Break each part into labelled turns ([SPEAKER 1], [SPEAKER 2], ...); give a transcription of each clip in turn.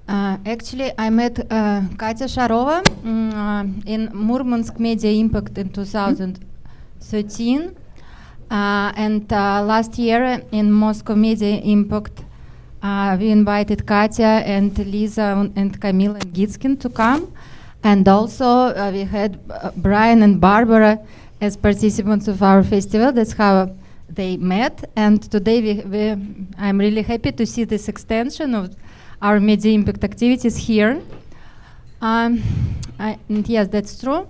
[SPEAKER 1] Actually, I met Katya Sharova in Murmansk Media Impact in 2013. And last year in Moscow Media Impact, we invited Katya and Lisa and Camila and Gitskin to come. And also we had Brian and Barbara as participants of our festival. That's how they met. And today I'm really happy to see this extension of our media impact activities here. And yes, that's true.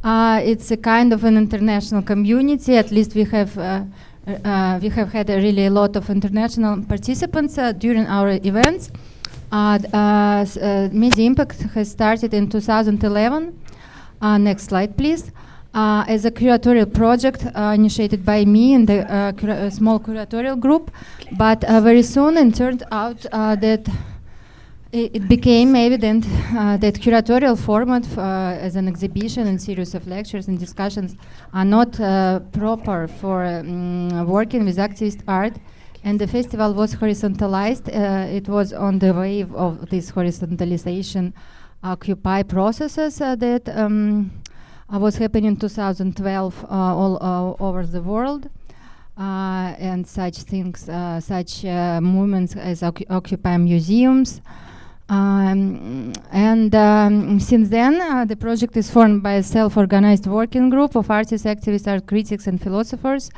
[SPEAKER 1] It's a kind of an international community. At least we have had a lot of international participants during our events. Media Impact has started in 2011. Next slide, please. As a curatorial project initiated by me and the small curatorial group, but very soon it turned out that it became evident that curatorial format as an exhibition and series of lectures and discussions are not proper for working with activist art, and the festival was horizontalized. It was on the wave of this horizontalization Occupy processes that was happening in 2012 all over the world. And such things, such movements as Occupy museums. Since then, the project is formed by a self-organized working group of artists, activists, art critics, and philosophers.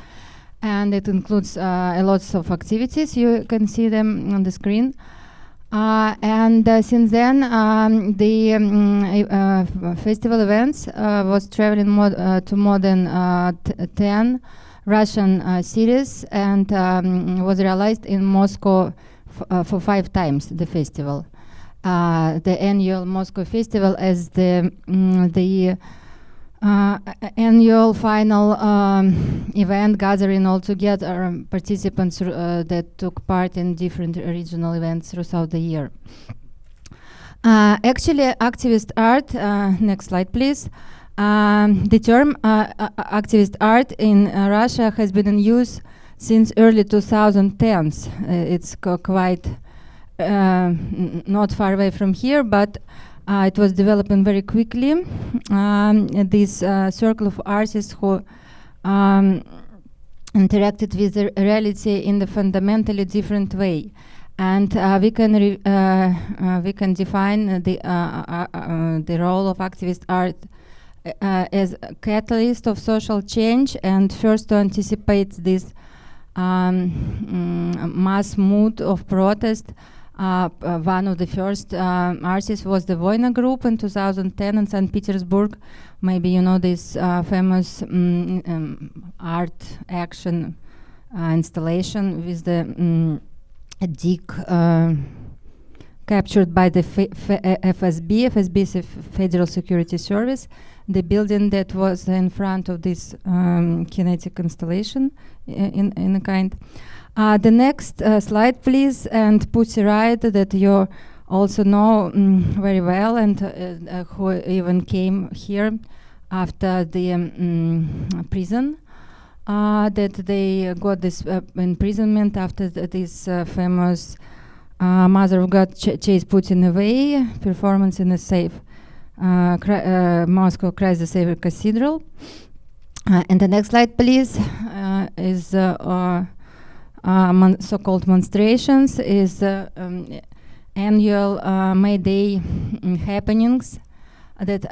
[SPEAKER 1] And it includes a lot of activities. You can see them on the screen. Since then, the festival events was traveling to more than 10 Russian cities and was realized in Moscow for 5 times, the festival. The annual Moscow Festival as the annual final event gathering all together participants that took part in different regional events throughout the year. Actually, activist art, next slide please. The term activist art in Russia has been in use since early 2010s. It's quite not far away from here, but it was developing very quickly. This circle of artists who interacted with the reality in a fundamentally different way, and we can define the role of activist art as a catalyst of social change, and first to anticipate this mass mood of protest. One of the first artists was the Voina group in 2010 in St. Petersburg. Maybe you know this famous art action installation with the dig captured by the FSB. FSB is a Federal Security Service. The building that was in front of this kinetic installation in a kind. The next slide, please, and Pussy Riot that you also know very well, and who even came here after the prison, that they got this imprisonment after this famous Mother of God Chase Putin Away performance in a safe Moscow Christ the Savior Cathedral. And the next slide, please, is so-called monstrations, is annual May Day happenings that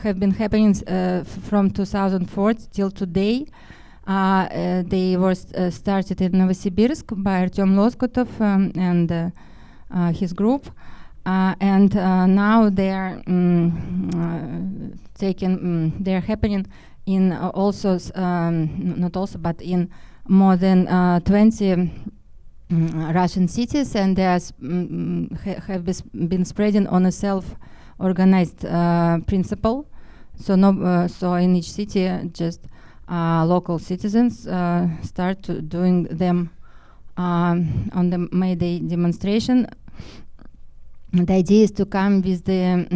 [SPEAKER 1] have been happening from 2004 till today. They were started in Novosibirsk by Artem Loskotov and his group, and now they're they're happening in also not also but in more than 20 Russian cities, and they have been spreading on a self-organized principle. So so in each city, just local citizens start doing them on the May Day demonstration. The idea is to come with the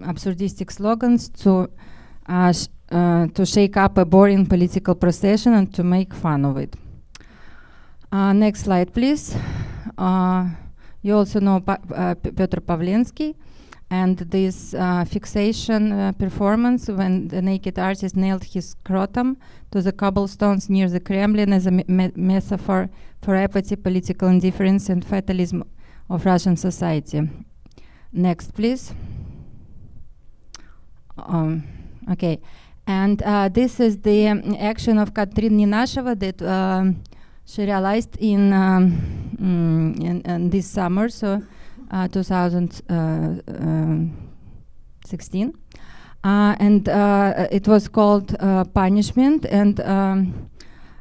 [SPEAKER 1] absurdistic slogans to shake up a boring political procession and to make fun of it. Next slide, please. you also know Piotr Pawlensky, and this fixation performance when the naked artist nailed his scrotum to the cobblestones near the Kremlin as a metaphor for apathy, political indifference, and fatalism of Russian society. Next, please. Okay, and this is the action of Katrin Ninasheva that she realized in this summer, so 2016, and it was called Punishment, and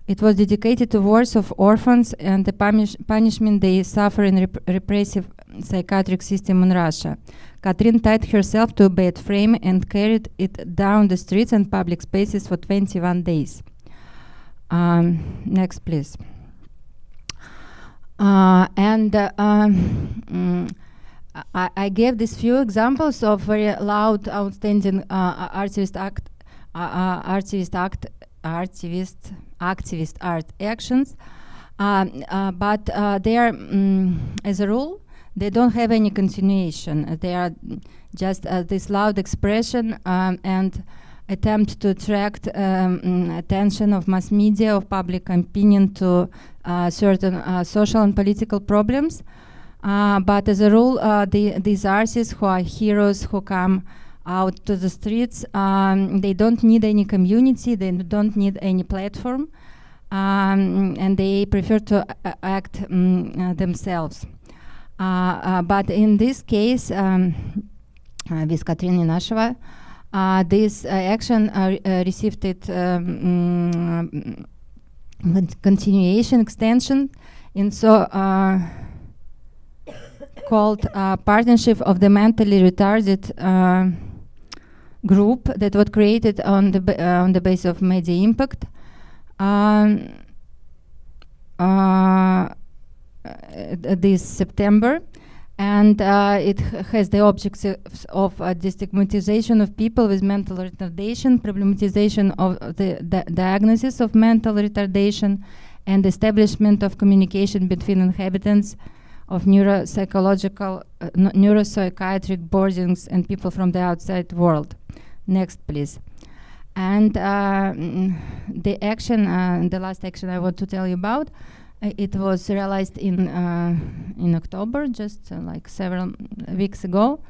[SPEAKER 1] it was dedicated to wars of orphans and the punishment they suffer in repressive psychiatric system in Russia. Katrin tied herself to a bed frame and carried it down the streets and public spaces for 21 days. Next, please. I gave these few examples of very loud, outstanding activist art actions, but they are, as a rule, they don't have any continuation. They are just this loud expression and attempt to attract attention of mass media, of public opinion to certain social and political problems. But as a rule, these artists who are heroes who come out to the streets, they don't need any community, they don't need any platform, and they prefer to act themselves. But in this case, with Katrin Ninasheva, this action received it continuation, extension, and so called Partnership of the Mentally Retarded group that was created on the basis of media impact. This September, and it has the objectives of destigmatization of people with mental retardation, problematization of the diagnosis of mental retardation, and establishment of communication between inhabitants of neuropsychiatric boardings and people from the outside world. Next, please. And the action, the last action I want to tell you about, it was realized in October, just like several weeks ago.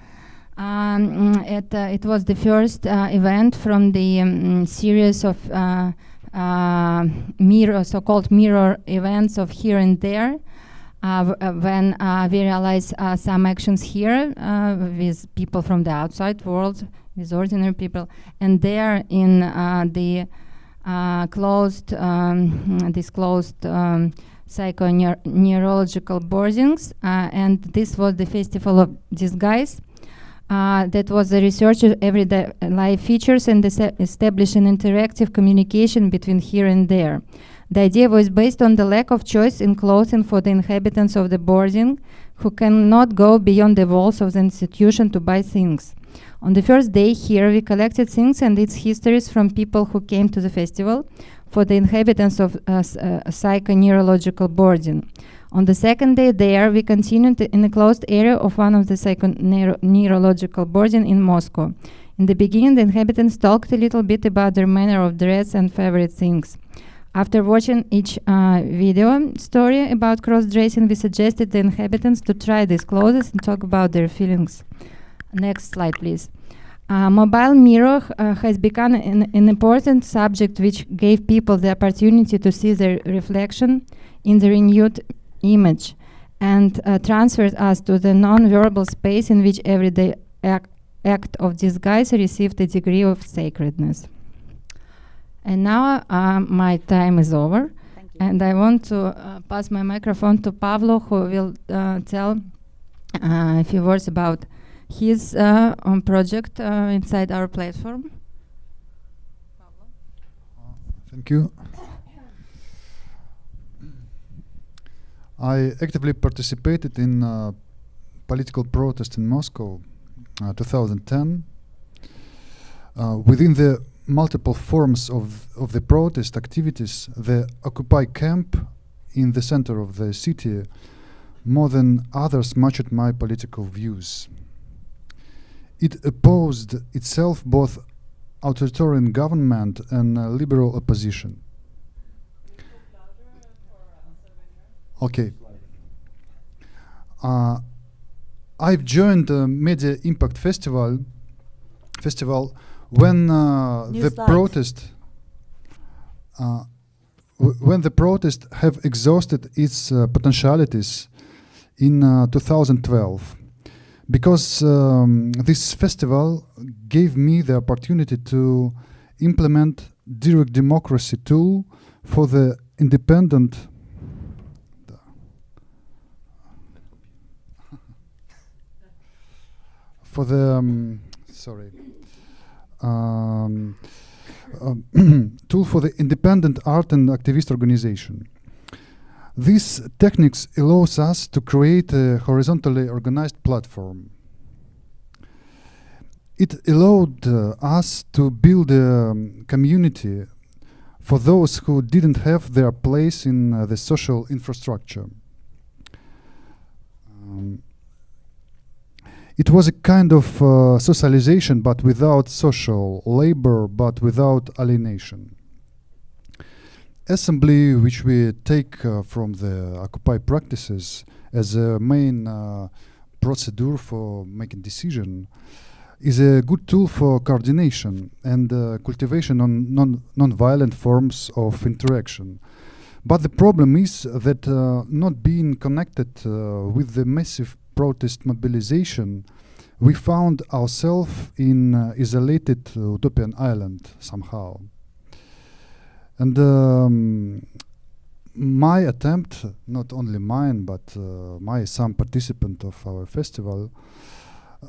[SPEAKER 1] It was the first event from the series of so-called mirror events of Here and There, when we realized some actions here with people from the outside world, with ordinary people, and there in the closed psychoneurological boardings, and this was the Festival of Disguise. That was the research of everyday life features and establishing interactive communication between here and there. The idea was based on the lack of choice in clothing for the inhabitants of the boarding, who cannot go beyond the walls of the institution to buy things. On the first day here, we collected things and its histories from people who came to the festival for the inhabitants of psychoneurological boarding. On the second day there, we continued in the closed area of one of the psychoneurological boarding in Moscow. In the beginning, the inhabitants talked a little bit about their manner of dress and favorite things. After watching each video story about cross-dressing, we suggested the inhabitants to try these clothes and talk about their feelings. Next slide, please. Mobile mirror has become an important subject which gave people the opportunity to see their reflection in the renewed image and transferred us to the non-verbal space in which everyday act of disguise received a degree of sacredness. And now my time is over, and I want to pass my microphone to Pavlo, who will tell a few words about his project inside our platform. Pavlo.
[SPEAKER 2] Thank you. I actively participated in political protest in Moscow 2010. Within the multiple forms of the protest activities, the Occupy camp in the center of the city more than others matched my political views. It opposed itself both authoritarian government and liberal opposition. Okay. I've joined the Media Impact Festival when the protest when the protest have exhausted its potentialities in 2012, because this festival gave me the opportunity to implement direct democracy tool for the independent for the tool for the independent art and activist organization. These techniques allows us to create a horizontally organized platform. It allowed us to build a community for those who didn't have their place in the social infrastructure. It was a kind of socialization, but without social labor, but without alienation. Assembly, which we take from the Occupy practices as a main procedure for making decision, is a good tool for coordination and cultivation on non-violent forms of interaction. But the problem is that not being connected with the massive protest mobilization, we found ourselves in isolated utopian island somehow. And my attempt, not only mine, but some participant of our festival,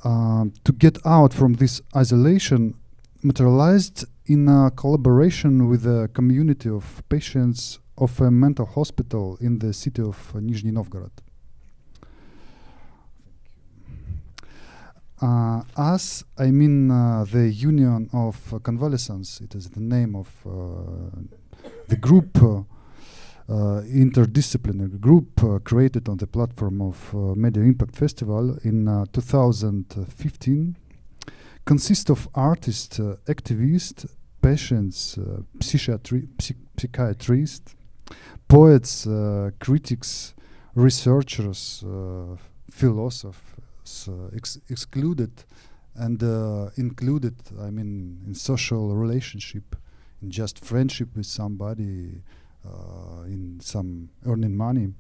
[SPEAKER 2] to get out from this isolation materialized in a collaboration with a community of patients of a mental hospital in the city of Nizhny Novgorod. Us, I mean the Union of Convalescents. It is the name of the group, interdisciplinary group created on the platform of Media Impact Festival in 2015, consists of artists, activists, patients, psychiatrists, poets, critics, researchers, philosophers, excluded and included, I mean, in social relationship, in just friendship with somebody, in some earning money.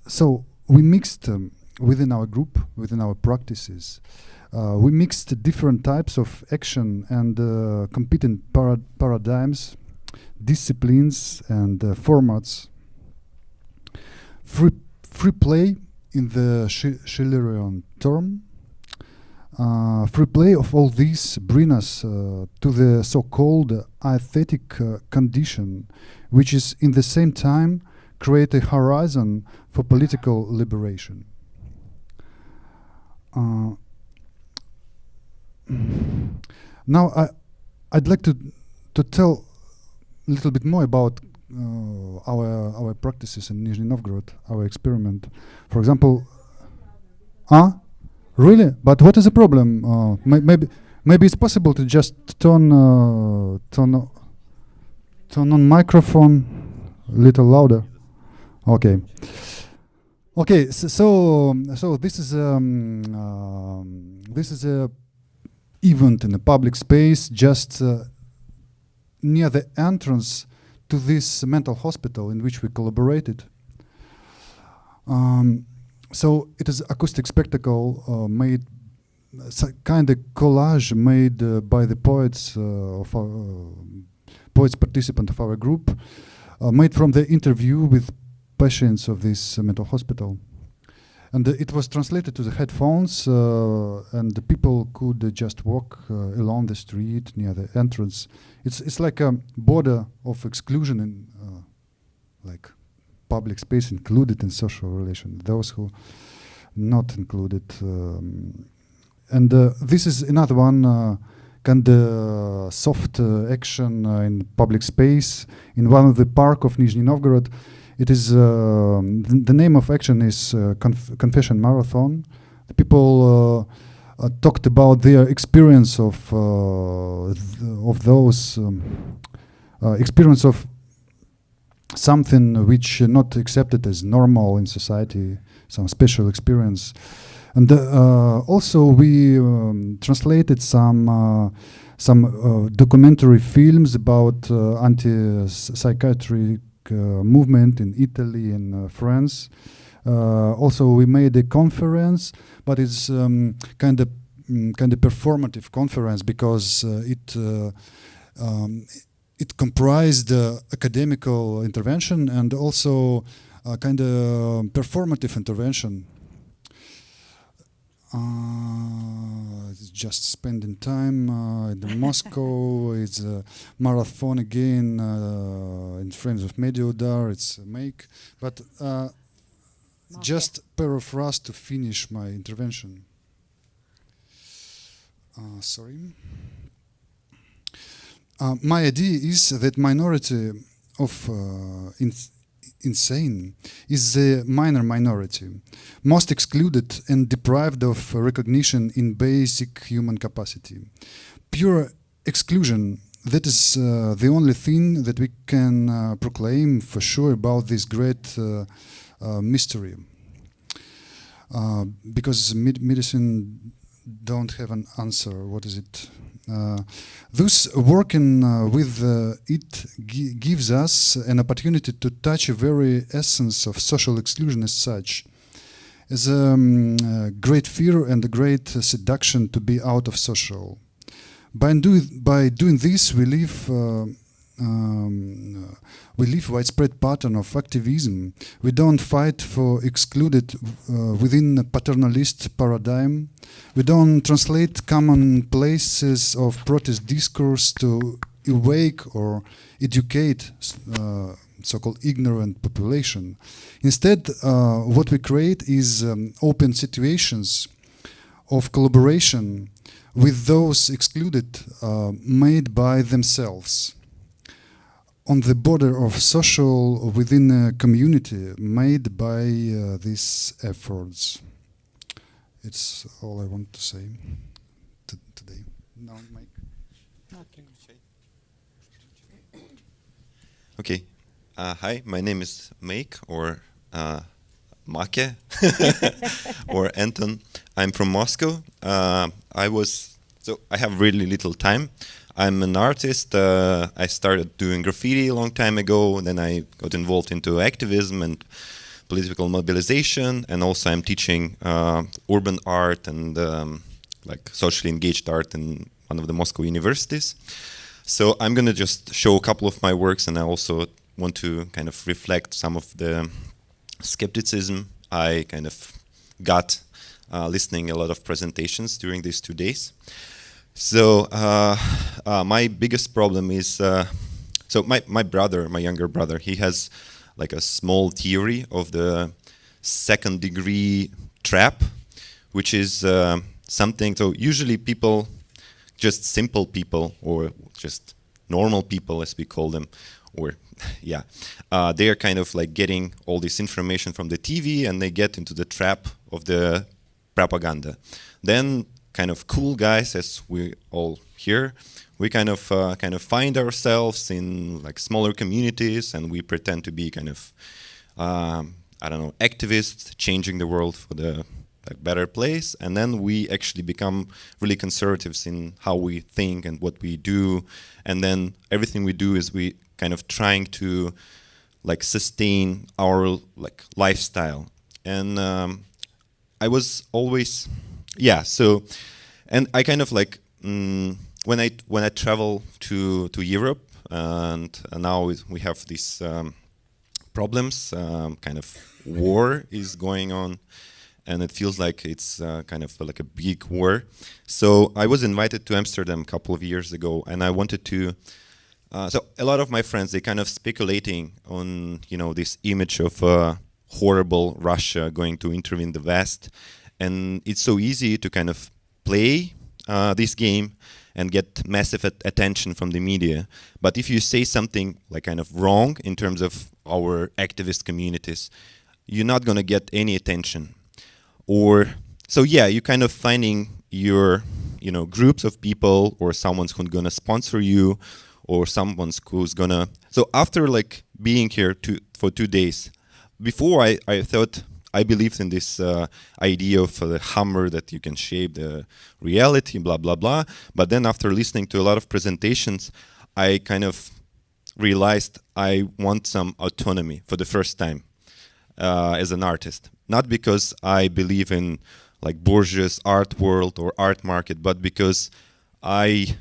[SPEAKER 2] So we mixed within our group, within our practices, we mixed different types of action and competing paradigms, disciplines and formats. Free play in the Schillerian term. Free play of all these bring us to the so-called aesthetic condition, which is in the same time create a horizon for political liberation. Now I'd like to tell a little bit more about our practices in Nizhny Novgorod, our experiment. For example, really? But what is the problem? Maybe it's possible to just turn on microphone a little louder. Okay. Okay. So this is a event in a public space just near the entrance to this mental hospital in which we collaborated. So it is acoustic spectacle made, kind of collage made by the poets of our poets participant of our group, made from the interview with patients of this mental hospital. And it was translated to the headphones, and the people could just walk along the street near the entrance. It's like a border of exclusion in like public space included in social relation, those who not included. And this is another one kind of soft action in public space in one of the park of Nizhny Novgorod. It is the name of action is Confession Marathon. The people talked about their experience of those experience of something which not accepted as normal in society, some special experience. And also we translated some documentary films about anti-psychiatric movement in Italy and France. Also we made a conference, but it's kind of performative conference because it comprised academical intervention and also kind of performative intervention. It's just spending time in Moscow. It's a marathon again in frames of Mediodar. It's a make, but just paraphrase to finish my intervention. Sorry. My idea is that minority of insane is the minor minority, most excluded and deprived of recognition in basic human capacity. Pure exclusion, that is the only thing that we can proclaim for sure about this great mystery. Because medicine don't have an answer. What is it? Thus, working with it gives us an opportunity to touch a very essence of social exclusion as such, as a great fear and a great seduction to be out of social. By doing this, we live widespread pattern of activism. We don't fight for excluded within a paternalist paradigm. We don't translate commonplaces of protest discourse to awake or educate so-called ignorant population. Instead, what we create is open situations of collaboration with those excluded made by themselves, on the border of social within a community made by these efforts. It's all I want to say today. No, Mike.
[SPEAKER 3] Okay. Hi, my name is Make, or Make, or Anton. I'm from Moscow. I have really little time. I'm an artist. I started doing graffiti a long time ago. Then I got involved into activism and political mobilization, and also I'm teaching urban art and like socially engaged art in one of the Moscow universities. So I'm gonna just show a couple of my works, and I also want to kind of reflect some of the skepticism I kind of got listening a lot of presentations during these 2 days. So my biggest problem is, so my brother, my younger brother, he has like a small theory of the second degree trap, which is something, so usually people, just simple people or just normal people as we call them, or yeah, they are kind of like getting all this information from the TV and they get into the trap of the propaganda. Then kind of cool guys, as we all here, we kind of find ourselves in like smaller communities, and we pretend to be kind of I don't know, activists changing the world for the like better place, and then we actually become really conservatives in how we think and what we do, and then everything we do is we kind of trying to like sustain our like lifestyle. And I was always so, and I kind of like when I travel to Europe, and now we have these problems, kind of war is going on, and it feels like it's kind of like a big war. So I was invited to Amsterdam a couple of years ago, and I wanted to. So a lot of my friends, they kind of speculating on, you know, this image of horrible Russia going to intervene the West, and it's so easy to kind of play this game and get massive attention from the media. But if you say something like kind of wrong in terms of our activist communities, you're not gonna get any attention. Or so yeah, you kind of finding your groups of people or someone's who's gonna sponsor you or someone's who's gonna. So after like being here for 2 days, before I thought I believed in this idea of the hammer that you can shape the reality, blah blah blah. But then after listening to a lot of presentations, I kind of realized I want some autonomy for the first time as an artist. Not because I believe in like bourgeois art world or art market, but because I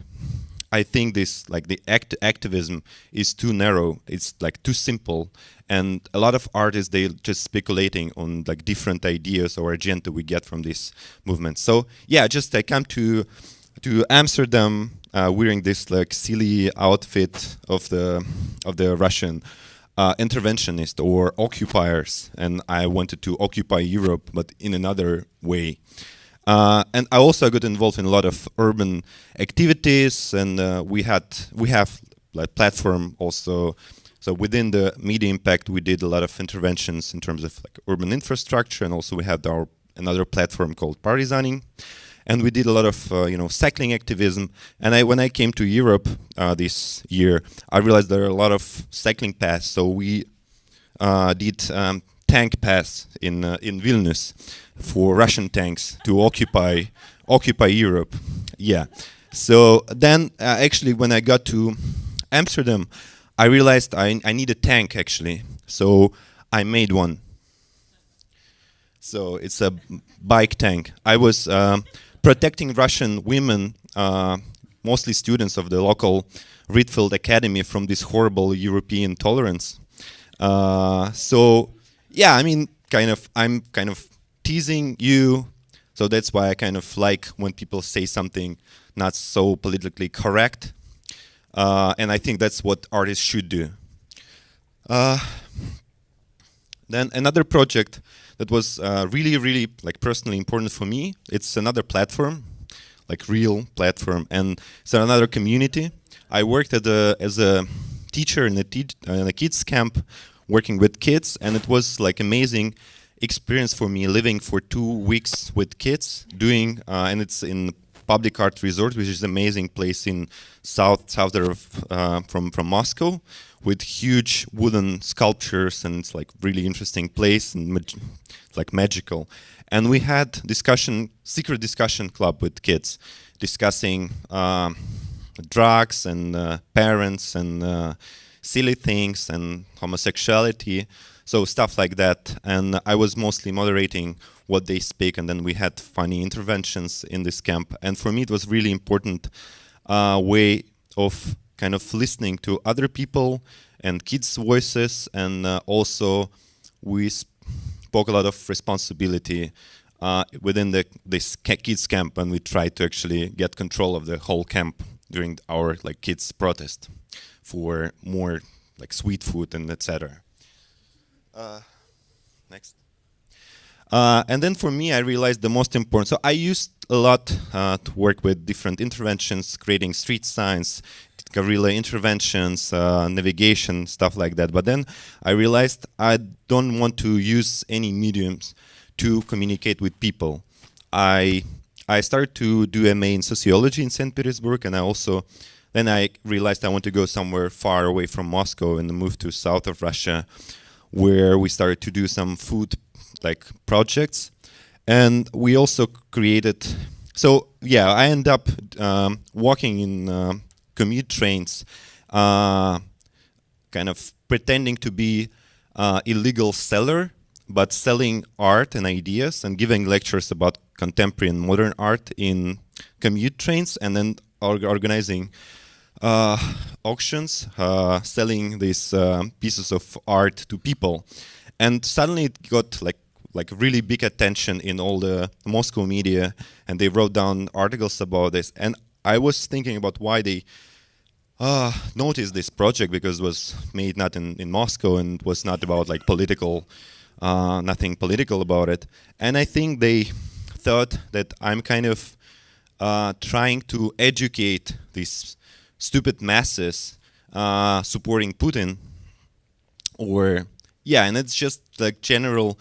[SPEAKER 3] think this like the activism is too narrow. It's like too simple, and a lot of artists they just speculating on like different ideas or agenda we get from this movement. So yeah, just I come to Amsterdam wearing this like silly outfit of the Russian interventionist or occupiers, and I wanted to occupy Europe, but in another way. And I also got involved in a lot of urban activities, and we have like platform also. So within the Media Impact, we did a lot of interventions in terms of like urban infrastructure, and also we had another platform called Partisaning, and we did a lot of cycling activism. And when I came to Europe this year, I realized there are a lot of cycling paths. So we did tank paths in Vilnius for Russian tanks to occupy Europe. Yeah. So then actually when I got to Amsterdam, I realized I need a tank actually. So I made one. So it's a bike tank. I was protecting Russian women, mostly students of the local Rietveld Academy, from this horrible European tolerance. So yeah, I mean, I'm kind of teasing you, so that's why I kind of like when people say something not so politically correct, and I think that's what artists should do. Then another project that was really like personally important for me, it's another platform, like real platform, and it's another community. I worked as a teacher in a kids camp, working with kids, and it was like amazing experience for me living for 2 weeks with kids, doing and it's in Public Art Resort, which is an amazing place in south of from Moscow, with huge wooden sculptures, and it's like really interesting place and like magical. And we had secret discussion club with kids, discussing drugs and parents and silly things and homosexuality, so stuff like that. And I was mostly moderating what they speak, and then we had funny interventions in this camp. And for me it was really important way of kind of listening to other people and kids' voices, and also we spoke a lot of responsibility within this kids camp, and we tried to actually get control of the whole camp during our like kids protest for more like sweet food and etc. Next. And then for me, I realized the most important. So I used a lot to work with different interventions, creating street signs, guerrilla interventions, navigation, stuff like that. But then I realized I don't want to use any mediums to communicate with people. I started to do MA in sociology in St. Petersburg, and then I realized I want to go somewhere far away from Moscow and move to south of Russia, where we started to do some food like projects. And we also created, so yeah, I end up walking in commute trains, kind of pretending to be illegal seller, but selling art and ideas and giving lectures about contemporary and modern art in commute trains, and then organizing auctions, selling these pieces of art to people. And suddenly it got like really big attention in all the Moscow media, and they wrote down articles about this. And I was thinking about why they noticed this project, because it was made not in Moscow and was not about like political, nothing political about it. And I think they thought that I'm kind of trying to educate these stupid masses supporting Putin, or and it's just like general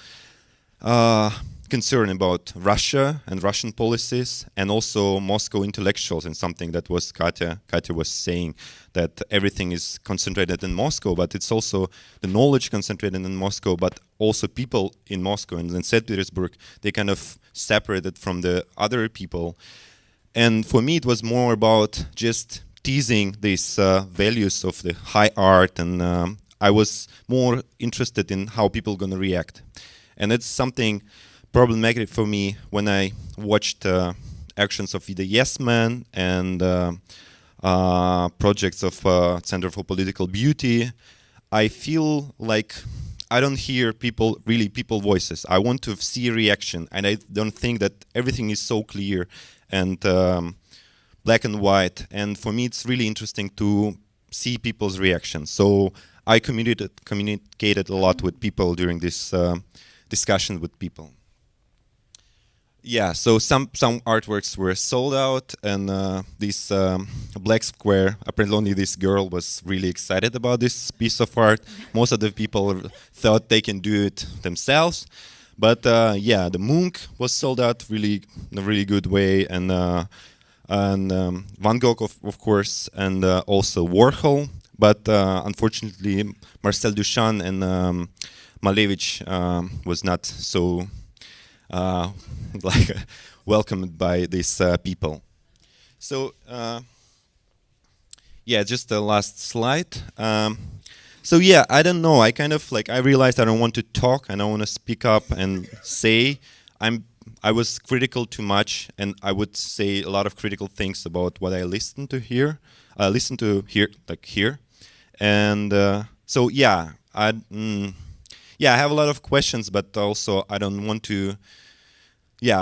[SPEAKER 3] concern about Russia and Russian policies, and also Moscow intellectuals, and something that was Katya was saying, that everything is concentrated in Moscow, but it's also the knowledge concentrated in Moscow, but also people in Moscow and in St. Petersburg, they kind of separated from the other people. And for me, it was more about just teasing these values of the high art, and I was more interested in how people are going to react. And it's something problematic for me when I watched actions of the Yes Men and projects of Center for Political Beauty. I feel like I don't hear people voices. I want to see reaction, and I don't think that everything is so clear and black and white. And for me, it's really interesting to see people's reactions. So I communicated a lot with people during this discussion with people. Yeah, so some artworks were sold out, and this black square, apparently only this girl was really excited about this piece of art. Most of the people thought they can do it themselves. But the Munch was sold out in a really good way, and Van Gogh, of course, and also Warhol. But unfortunately, Marcel Duchamp and Malevich was not so welcomed by these people. So just the last slide. So I don't know. I kind of I realized I don't want to talk, and I want to speak up and say. I was critical too much, and I would say a lot of critical things about what I listened to here. And I have a lot of questions, but also I don't want to.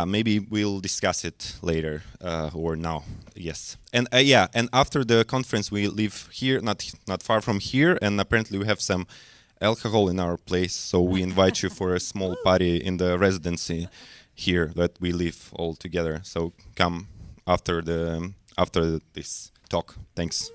[SPEAKER 3] Maybe we'll discuss it later or now. Yes, and and after the conference we live here, not far from here, and apparently we have some alcohol in our place. So we invite you for a small party in the residency here that we live all together. So come after this talk. Thanks.